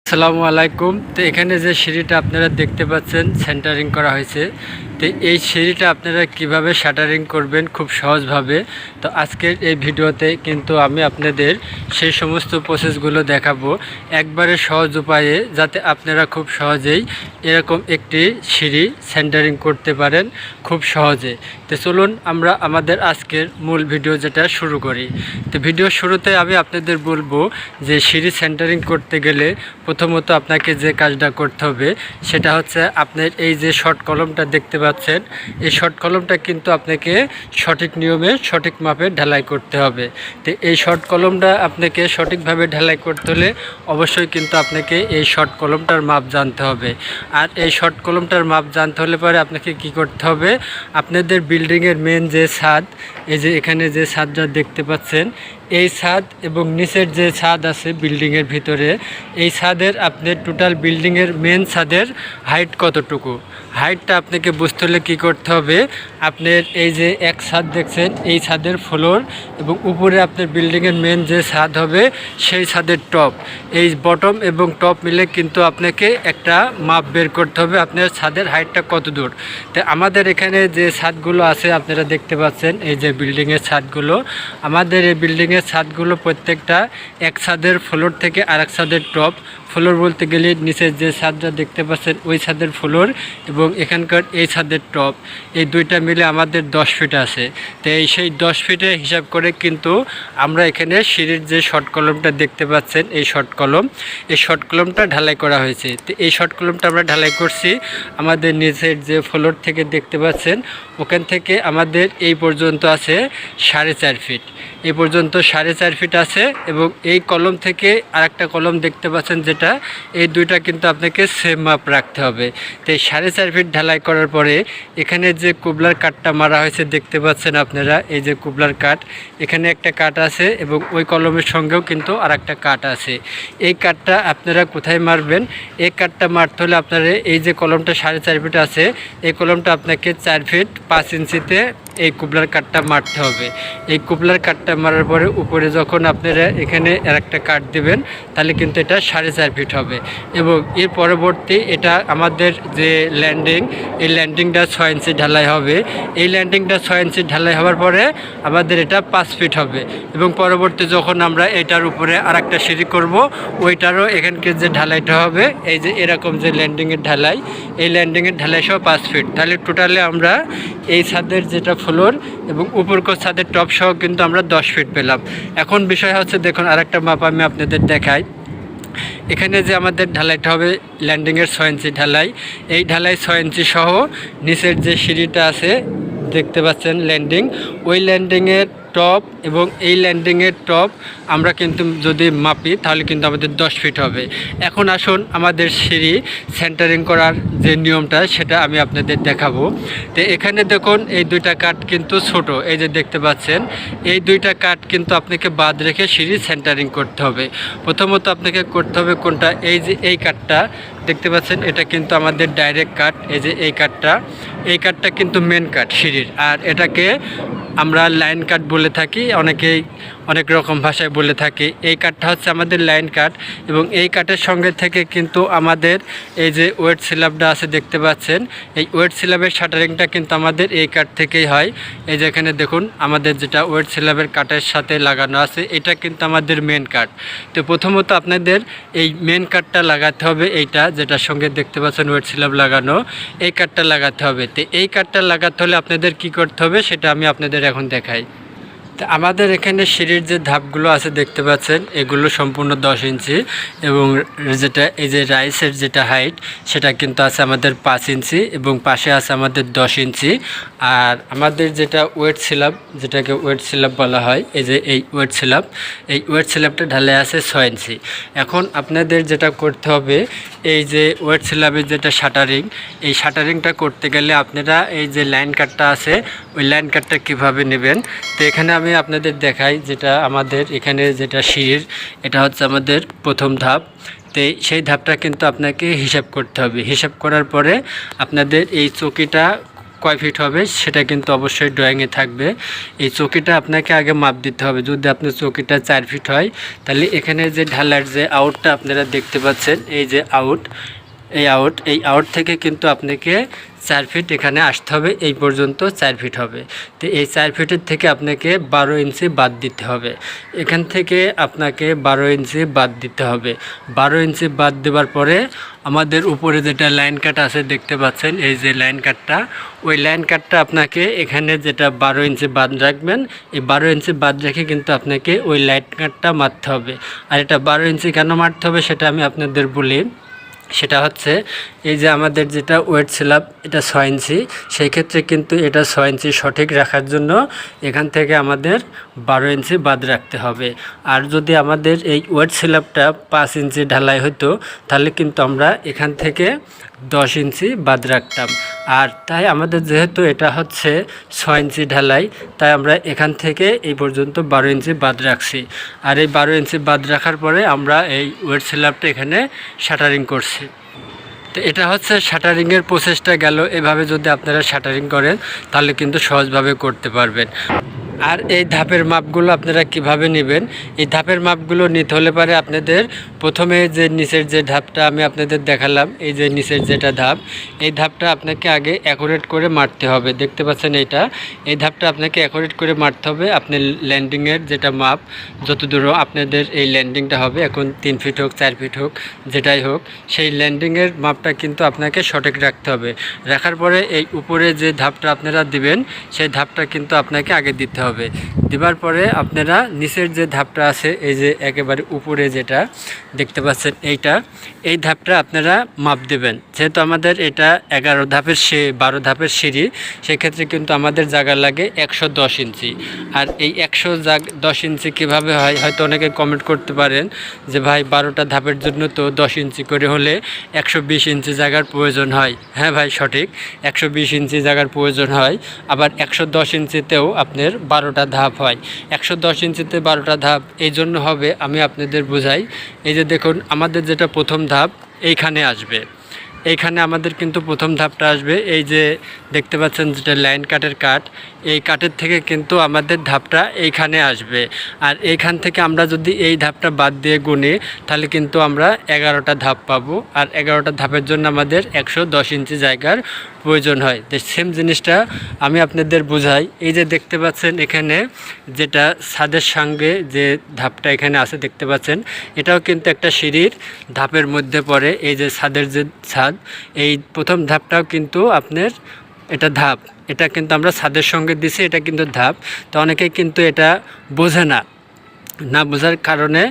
আসসালামু আলাইকুম। তো এখানে যে সিঁড়িটা আপনারা দেখতে পাচ্ছেন সেন্টারিং করা হয়েছে। তো এই সিঁড়িটা আপনারা কিভাবে শাটারিং করবেন খুব সহজভাবে। তো আজকের এই ভিডিওতে কিন্তু আমি আপনাদের সেই সমস্ত প্রসেসগুলো দেখাবো একবারে সহজ উপায়ে, যাতে আপনারা খুব সহজেই এরকম একটি সিঁড়ি সেন্টারিং করতে পারেন খুব সহজে। তো চলুন আমরা আমাদের আজকের মূল ভিডিও যেটা শুরু করি। তো ভিডিও শুরুতে আমি আপনাদের বলবো যে সিঁড়ি সেন্টারিং করতে গেলে প্রথমত আপনাকে যে কাজটা করতে হবে সেটা হচ্ছে আপনার এই যে শর্ট কলমটা দেখতে পাচ্ছেন, এই শর্ট কলমটা কিন্তু আপনাকে সঠিক নিয়মে সঠিক মাপে ঢালাই করতে হবে। তো এই শর্ট কলমটা আপনাকে সঠিকভাবে ঢালাই করতে হলে অবশ্যই কিন্তু আপনাকে এই শর্ট কলমটার মাপ জানতে হবে। আর এই শর্ট কলমটার মাপ জানতে হলে পরে আপনাকে কি করতে হবে, আপনাদের বিল্ডিংয়ের মেন যে ছাদ, এই যে এখানে যে ছাদটা দেখতে পাচ্ছেন, এই ছাদ এবং নিচের যে ছাদ আছে বিল্ডিংয়ের ভিতরে, এই ছাদের আপনার টোটাল বিল্ডিংয়ের মেন ছাদের হাইট কতটুকু, হাইটটা আপনাকে বুঝতে হলে কী করতে হবে, আপনার এই যে এক ছাদ দেখছেন এই ছাদের ফ্লোর এবং উপরে আপনার বিল্ডিংয়ের মেন যে ছাদ হবে সেই ছাদের টপ, এই বটম এবং টপ মিলে কিন্তু আপনাকে একটা মাপ বের করতে হবে আপনার ছাদের হাইটটা কত দূর। তো আমাদের এখানে যে ছাদগুলো আছে আপনারা দেখতে পাচ্ছেন, এই যে বিল্ডিংয়ের ছাদগুলো, আমাদের এই বিল্ডিংয়ের ছাদগুলো প্রত্যেকটা এক ছাদের ফ্লোর থেকে আরেক ছাদের টপ, ফ্লোর বলতে গেলে নিচের যে ছাদটা দেখতে পাচ্ছেন ওই ছাদের ফ্লোর এবং এখানকার এই ছাদের টপ, এই দুইটা মিলে আমাদের 10 ফিট আছে। তো সেই 10 ফিটে হিসাব করে কিন্তু আমরা এখানে সিঁড়ির যে শর্ট কলমটা দেখতে পাচ্ছেন, এই শর্ট কলম, এই শর্ট কলমটা ঢালাই করা হয়েছে। তো এই শর্ট কলমটা আমরা ঢালাই করছি আমাদের নিচের যে ফ্লোর থেকে দেখতে পাচ্ছেন ওখান থেকে আমাদের এই পর্যন্ত আছে 4.5 ফিট, এই পর্যন্ত 4.5 ফিট আছে। এবং এই কলম থেকে আরেকটা কলম দেখতে পাচ্ছেন যেটা, এই দুইটা কিন্তু আপনাকে সেম মাপ রাখতে হবে। তো এই 4.5 ফিট ঢালাই করার পরে এখানে যে কুবলার কাঠটা মারা হয়েছে দেখতে পাচ্ছেন আপনারা, এই যে কুবলার কাঠ, এখানে একটা কাঠ আছে এবং ওই কলমের সঙ্গেও কিন্তু আরেকটা কাঠ আছে। এই কাঠটা আপনারা কোথায় মারবেন, এই কাঠটা মারতে হলে আপনারা এই যে কলমটা 4.5 ফিট আছে, এই কলমটা আপনাকে 4 ফিট 5 ইঞ্চিতে এই কুবলার কাঠটা মারতে হবে। এই কুবলার কাঠটা মারার পরে উপরে যখন আপনারা এখানে আরেকটা কাঠ দেবেন তাহলে কিন্তু এটা 4.5 ফিট হবে। এবং এর পরবর্তী এটা আমাদের যে ল্যান্ডিং, এই ল্যান্ডিংটা 6 ইঞ্চি ঢালাই হবে। এই ল্যান্ডিংটা 6 ইঞ্চি ঢালাই হওয়ার পরে আমাদের এটা 5 ফিট হবে। এবং পরবর্তী যখন আমরা এটার উপরে আরেকটা সিঁড়ি করব, ওইটারও এখানকার যে ঢালাইটা হবে, এই যে এরকম যে ল্যান্ডিংয়ের ঢালাই, এই ল্যান্ডিংয়ের ঢালাই সহ 5 ফিট। তাহলে টোটালে আমরা এই ছাদের যেটা ফ্লোর এবং উপরকর ছাদের টপ সহ কিন্তু আমরা 10 ফিট পেলাম। এখন বিষয় হচ্ছে, দেখুন আরেকটা মাপ আমি আপনাদের দেখাই। এখানে যে আমাদের ঢালাইটা হবে ল্যান্ডিংয়ের 6 ইঞ্চি ঢালাই, এই ঢালাই 6 ইঞ্চি সহ নিচের যে সিঁড়িটা আছে দেখতে পাচ্ছেন ল্যান্ডিং, ওই ল্যান্ডিংয়ের টপ এবং এই ল্যান্ডিংয়ের টপ আমরা কিন্তু যদি মাপি তাহলে কিন্তু আমাদের 10 ফিট হবে। এখন আসুন আমাদের সিঁড়ি সেন্টারিং করার যে নিয়মটা সেটা আমি আপনাদের দেখাবো। তো এখানে দেখুন এই দুইটা কাঠ কিন্তু ছোট, এই যে দেখতে পাচ্ছেন এই দুইটা কাঠ কিন্তু আপনাকে বাদ রেখে সিঁড়ি সেন্টারিং করতে হবে। প্রথমত আপনাকে করতে হবে কোনটা, এই যে এই কাঠটা দেখতে পাচ্ছেন এটা কিন্তু আমাদের ডাইরেক্ট কাঠ, এই যে এই কাঠটা, এই কাঠটা কিন্তু মেন কাঠ সিঁড়ির, আর এটাকে আমরা লাইন কাঠ বলে থাকি, অনেকেই অনেক রকম ভাষায় বলে থাকি। এই কাঠটা হচ্ছে আমাদের লাইন কাঠ এবং এই কাঠের সঙ্গে থেকে কিন্তু আমাদের এই যে ওয়েট স্ল্যাবটা আছে দেখতে পাচ্ছেন, এই ওয়েট স্ল্যাবের শাটারিংটা কিন্তু আমাদের এই কাঠ থেকেই হয়। এই যে এখানে দেখুন আমাদের যেটা ওয়েট স্ল্যাবের কাঠের সাথে লাগানো আছে এটা কিন্তু আমাদের মেন কাঠ। তো প্রথমত আপনাদের এই মেন কাঠটা লাগাতে হবে, এইটা যেটার সঙ্গে দেখতে পাচ্ছেন ওয়েট স্ল্যাব লাগানো, এই কাঠটা লাগাতে হবে। তো এই কাঠটা লাগাতে হলে আপনাদের কি করতে হবে সেটা আমি আপনাদের এখন দেখাই। তো আমাদের এখানে সিঁড়ির যে ধাপগুলো আছে দেখতে পাচ্ছেন এগুলো সম্পূর্ণ 10 ইঞ্চি এবং যেটা এই যে রাইসের যেটা হাইট সেটা কিন্তু আছে আমাদের 5 ইঞ্চি এবং পাশে আছে আমাদের 10 ইঞ্চি। আর আমাদের যেটা ওয়েট স্ল্যাব, যেটাকে ওয়েট স্ল্যাব বলা হয়, এই যে এই ওয়েট স্ল্যাব, এই ওয়েট স্ল্যাবটা ঢালাই আছে 6 ইঞ্চি। এখন আপনাদের যেটা করতে হবে, এই যে ওয়েট স্ল্যাবের যেটা শাটারিং, এই শাটারিংটা করতে গেলে আপনারা এই যে লাইন কাটটা আছে ওই লাইন কাটটা কীভাবে নেবেন। তো এখানে আমি আপনাদের দেখাই, যেটা আমাদের এখানে যেটা সিঁড়ির, এটা হচ্ছে আমাদের প্রথম ধাপ। তো সেই ধাপটা কিন্তু আপনাকে হিসাব করতে হবে। হিসাব করার পরে আপনাদের এই চকিটা কয় ফিট হবে সেটা কিন্তু অবশ্যই ড্রয়িংয়ে থাকবে। এই চৌকিটা আপনাকে আগে মাপ দিতে হবে। যদি আপনার চৌকিটা 4 ফিট হয়, তাহলে এখানে যে ঢালার যে আউটটা আপনারা দেখতে পাচ্ছেন, এই যে এই আউট থেকে কিন্তু আপনাকে 4 ফিট এখানে আসতে হবে। এই পর্যন্ত 4 ফিট হবে। তো এই 4 ফিটের থেকে আপনাকে 12 ইঞ্চি বাদ দিতে হবে। এখান থেকে আপনাকে 12 ইঞ্চি বাদ দিতে হবে। 12 ইঞ্চি বাদ দেওয়ার পরে আমাদের উপরে যেটা লাইন কাট আছে দেখতে পাচ্ছেন, এই যে লাইন কাটটা, ওই লাইন কাটটা আপনাকে এখানে যেটা 12 ইঞ্চি বাদ রাখবেন, এই 12 ইঞ্চি বাদ রেখে কিন্তু আপনাকে ওই লাইন কাটটা মারতে হবে। আর এটা 12 ইঞ্চি কেন মারতে হবে সেটা আমি আপনাদের বলি। সেটা হচ্ছে, এই যে আমাদের যেটা ওয়েট স্ল্যাব এটা 6 ইঞ্চি, সেই ক্ষেত্রে কিন্তু এটা 6 ইঞ্চি সঠিক রাখার জন্য এখান থেকে আমাদের 12 ইঞ্চি বাদ রাখতে হবে। আর যদি আমাদের এই ওয়েট স্ল্যাবটা 5 ইঞ্চি ঢালাই হতো, তাহলে কিন্তু আমরা এখান থেকে 10 ইঞ্চি বাদ রাখতাম। আর তাই আমাদের যেহেতু এটা হচ্ছে 6 ইঞ্চি ঢালাই, তাই আমরা এখান থেকে এই পর্যন্ত 12 ইঞ্চি বাদ রাখছি। আর এই 12 ইঞ্চি বাদ রাখার পরে আমরা এই ওয়েট স্ল্যাবটা এখানে শাটারিং করছি। তো এটা হচ্ছে শাটারিংয়ের প্রসেসটা গেল। এভাবে যদি আপনারা শাটারিং করেন তাহলে কিন্তু সহজভাবে করতে পারবেন। আর এই ধাপের মাপগুলো আপনারা কিভাবে নেবেন, এই ধাপের মাপগুলো নিতে হলে পারে আপনাদের প্রথমে যে নিচের যে ধাপটা আমি আপনাদের দেখালাম, এই যে নিচের যেটা ধাপ, এই ধাপটা আপনাকে আগে অ্যাকুরেট করে মারতে হবে। দেখতে পাচ্ছেন এই ধাপটা আপনাকে অ্যাকুরেট করে মারতে হবে। আপনার ল্যান্ডিংয়ের যেটা মাপ, যত দূর আপনাদের এই ল্যান্ডিংটা হবে, এখন 3 ফিট হোক 4 ফিট হোক যেটাই হোক, সেই ল্যান্ডিংয়ের মাপটা কিন্তু আপনাকে সঠিক রাখতে হবে। রাখার পরে এই উপরে যে ধাপটা আপনারা দিবেন, সেই ধাপটা কিন্তু আপনাকে আগে দিতে হবে। দেওয়ার পরে আপনারা নিচের যে ধাপটা আছে, এই যে একেবারে উপরে যেটা দেখতে পাচ্ছেন, এই ধাপটা আপনারা মাপ দেবেন। যেহেতু আমাদের এটা 12 ধাপের সিঁড়ি, সেক্ষেত্রে কিন্তু আমাদের জায়গা লাগে 110 ইঞ্চি। আর এই 110 ইঞ্চি কীভাবে হয়, হয়তো অনেকে কমেন্ট করতে পারেন যে ভাই 12টা ধাপের জন্য তো 10 ইঞ্চি করে হলে 120 ইঞ্চি জায়গার প্রয়োজন হয়। হ্যাঁ ভাই, সঠিক, 120 ইঞ্চি জায়গার প্রয়োজন হয়। আবার 110 ইঞ্চিতেও আপনার 12টা ধাপ হয়। 110 ইঞ্চিতে 12টা ধাপ এই জন্য হবে, আমি আপনাদের বোঝাই। এই যে দেখুন, আমাদের যেটা প্রথম ধাপ এইখানে আসবে, এইখানে আমাদের কিন্তু প্রথম ধাপটা আসবে। এই যে দেখতে পাচ্ছেন যেটা লাইন কাটের কাট, এই কাটের থেকে কিন্তু আমাদের ধাপটা এইখানে আসবে। আর এইখান থেকে আমরা যদি এই ধাপটা বাদ দিয়ে গুনি, তাহলে কিন্তু আমরা 11টা ধাপ পাবো। আর 11টা ধাপের জন্য আমাদের 110 ইঞ্চি জায়গার প্রয়োজন হয়। সেম জিনিসটা আমি আপনাদের বোঝাই। এই যে দেখতে পাচ্ছেন এখানে যেটা ছাদের সঙ্গে যে ধাপটা এখানে আছে দেখতে পাচ্ছেন, এটাও কিন্তু একটা সিঁড়ির ধাপের মধ্যে পড়ে। এই যে ছাদের যে ছাদ, এই প্রথম ধাপটাও কিন্তু আপনার এটা ধাপ, এটা কিন্তু আমরা ছাদের সঙ্গে দিছি, এটা কিন্তু ধাপ। তো অনেকেই কিন্তু এটা বোঝে না বোঝার কারণে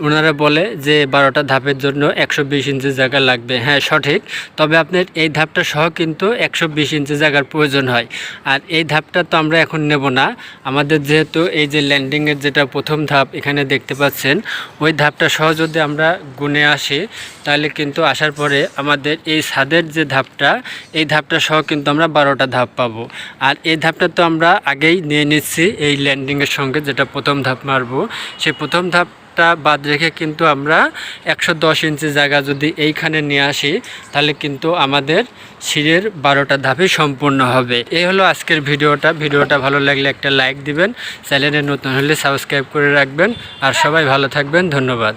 ওনারা বলে যে 12টা ধাপের জন্য 120 ইঞ্চি জায়গা লাগবে। হ্যাঁ সঠিক, তবে আপনার এই ধাপটা সহ কিন্তু 120 ইঞ্চি জায়গার প্রয়োজন হয়। আর এই ধাপটা তো আমরা এখন নেব না। আমাদের যেহেতু এই যে ল্যান্ডিংয়ের যেটা প্রথম ধাপ এখানে দেখতে পাচ্ছেন, ওই ধাপটা সহ যদি আমরা গুনে আসি, তাহলে কিন্তু আসার পরে আমাদের এই ছাদের যে ধাপটা, এই ধাপটা সহ কিন্তু আমরা 12টা ধাপ পাবো। আর এই ধাপটা তো আমরা আগেই নিয়ে নিচ্ছি এই ল্যান্ডিংয়ের সঙ্গে, যেটা প্রথম ধাপ মারবো, সেই প্রথম ধাপটা বাদ রেখে কিন্তু আমরা 110 ইঞ্চি জায়গা যদি এইখানে নিয়ে আসি, তাহলে কিন্তু আমাদের সিঁড়ির 12টা ধাপই সম্পূর্ণ হবে। এই হলো আজকের ভিডিওটা ভালো লাগলে একটা লাইক দিবেন, চ্যানেলে নতুন হলে সাবস্ক্রাইব করে রাখবেন। আর সবাই ভালো থাকবেন, ধন্যবাদ।